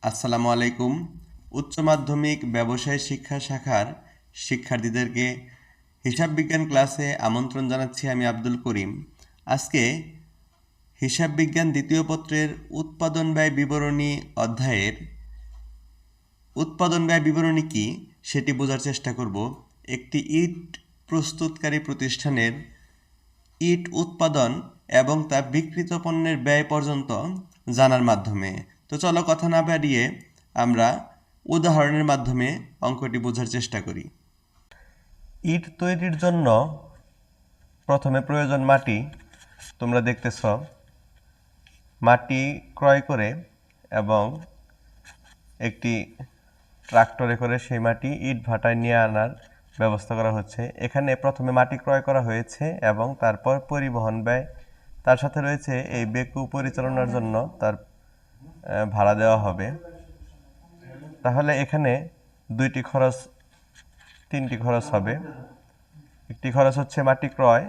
আসসালামু আলাইকুম। উচ্চ মাধ্যমিক ব্যবসায় শিক্ষা শাখার শিক্ষার্থীদেরকে হিসাব বিজ্ঞান ক্লাসে আমন্ত্রণ জানাচ্ছি। আমি আব্দুল করিম। আজকে হিসাব বিজ্ঞান দ্বিতীয় পত্রের উৎপাদন ব্যয় বিবরণী অধ্যায়ের উৎপাদন ব্যয় বিবরণী কি সেটি বোঝার চেষ্টা করব। একটি ইট প্রস্তুতকারী প্রতিষ্ঠানের ইট উৎপাদন এবং তা বিক্রিত পণ্যের ব্যয় পর্যন্ত জানার মাধ্যমে। তো চলো কথা না বাড়িয়ে আমরা উদাহরণের মাধ্যমে অঙ্কটি বোঝার চেষ্টা করি। ইট তৈরির জন্য প্রথমে প্রয়োজন মাটি। তোমরা দেখতেছ মাটি ক্রয় করে এবং একটি ট্রাক্টরে করে সেই মাটি ইট ভাটায় নিয়ে আনার ব্যবস্থা করা হচ্ছে। এখানে প্রথমে মাটি ক্রয় করা হয়েছে এবং তারপর পরিবহন ব্যয়, তার সাথে রয়েছে এই বেকু পরিচালনার জন্য তার ভাড়া দেওয়া হবে। তাহলে এখানে তিনটি খরচ হবে। একটি খরচ হচ্ছে মাটি ক্রয়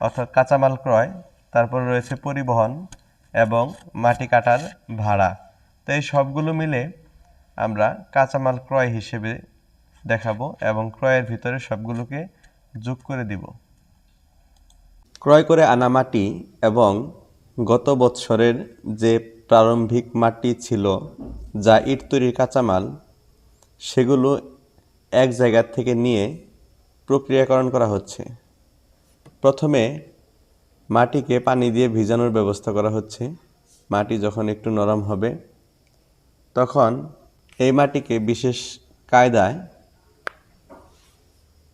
অর্থাৎ কাঁচামাল ক্রয়, তারপর রয়েছে পরিবহন এবং মাটি কাটার ভাড়া। তো এই সবগুলো মিলে আমরা কাঁচামাল ক্রয় হিসেবে দেখাবো এবং ক্রয়ের ভিতরে সবগুলোকে যোগ করে দিব। ক্রয় করে আনা মাটি এবং গত বৎসরের যে প্রারম্ভিক মাটি ছিল যা ইট তৈরির কাঁচামাল, সেগুলো এক জায়গা থেকে নিয়ে প্রক্রিয়াকরণ করা হচ্ছে। প্রথমে মাটিকে পানি দিয়ে ভিজানোর ব্যবস্থা করা হচ্ছে। মাটি যখন একটু নরম হবে তখন এই মাটিকে বিশেষ কায়দায়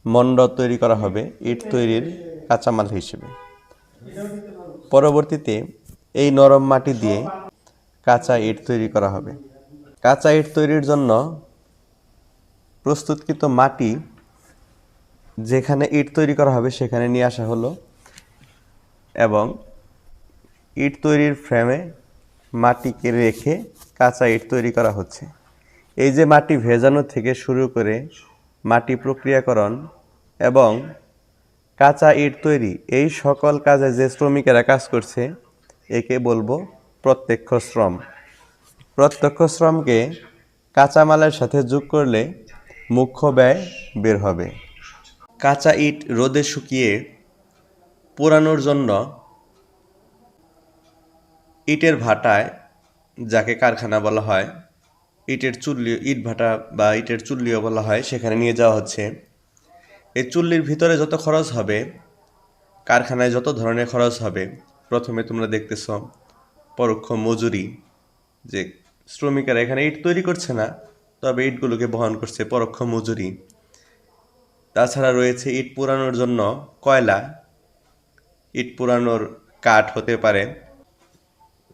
মণ্ড তৈরি করা হবে ইট তৈরির কাঁচামাল হিসেবে। পরবর্তীতে এই নরম মাটি দিয়ে কাঁচা ইট তৈরি করা হবে। কাঁচা ইট তৈরির জন্য প্রস্তুতকৃত মাটি যেখানে ইট তৈরি করা হবে সেখানে নিয়ে আসা হলো এবং ইট তৈরির ফ্রেমে মাটিকে রেখে কাঁচা ইট তৈরি করা হচ্ছে। এই যে মাটি ভেজানো থেকে শুরু করে মাটি প্রক্রিয়াকরণ এবং কাঁচা ইট তৈরি, এই সকল কাজে যে শ্রমিকেরা কাজ করছে একে বলবো প্রত্যক্ষ শ্রম। প্রত্যক্ষ শ্রমকে কাঁচামালের সাথে যোগ করলে মুখ্য ব্যয় বের হবে। কাঁচা ইট রোদে শুকিয়ে পোড়ানোর জন্য ইটের ভাটায়, যাকে কারখানা বলা হয়, ইটের চুল্লি, ইট ভাটা বা ইটের চুল্লিও বলা হয়, সেখানে নিয়ে যাওয়া হচ্ছে। এই চুল্লির ভিতরে যত খরচ হবে, কারখানায় যত ধরনের খরচ হবে, প্রথমে তোমরা দেখতেছ পরোক্ষ মজুরি, যে শ্রমিকেরা এখানে ইট তৈরি করছে না, তবে ইটগুলোকে বহন করছে, পরোক্ষ মজুরি। তাছাড়া রয়েছে ইট পোড়ানোর জন্য কয়লা, ইট পোড়ানোর কাঠ হতে পারে।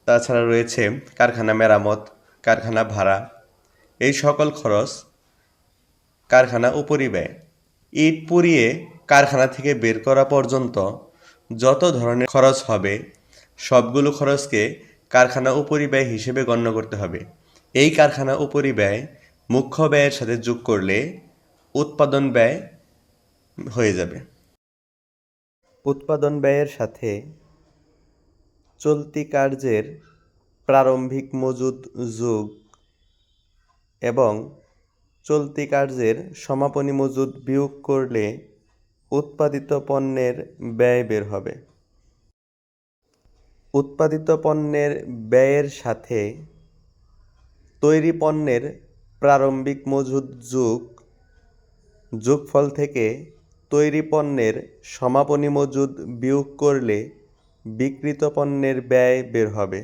তাছাড়া রয়েছে কারখানা মেরামত, কারখানা ভাড়া। এই সকল খরচ কারখানা উপরিব্যয়। ইট পুড়িয়ে কারখানা থেকে বের করা পর্যন্ত যত ধরনের খরচ হবে সবগুলো খরচকে কারখানা উপরিব্যয় হিসেবে গণ্য করতে হবে। এই কারখানা উপরিব্যয় মুখ্য ব্যয়ের সাথে যোগ করলে উৎপাদন ব্যয় হয়ে যাবে। উৎপাদন ব্যয়ের সাথে চলতি কার্যের প্রারম্ভিক মজুদ যোগ এবং চলতি কার্যের সমাপনী মজুদ বিয়োগ করলে উৎপাদিত পণ্যের ব্যয় বের হবে। উৎপাদিত পণ্যের ব্যয়ের সাথে তৈরি পণ্যের প্রারম্ভিক মজুদ যোগফল থেকে তৈরি পণ্যের সমাপনী মজুদ বিয়োগ করলে বিক্রিত পণ্যের ব্যয় বের হবে।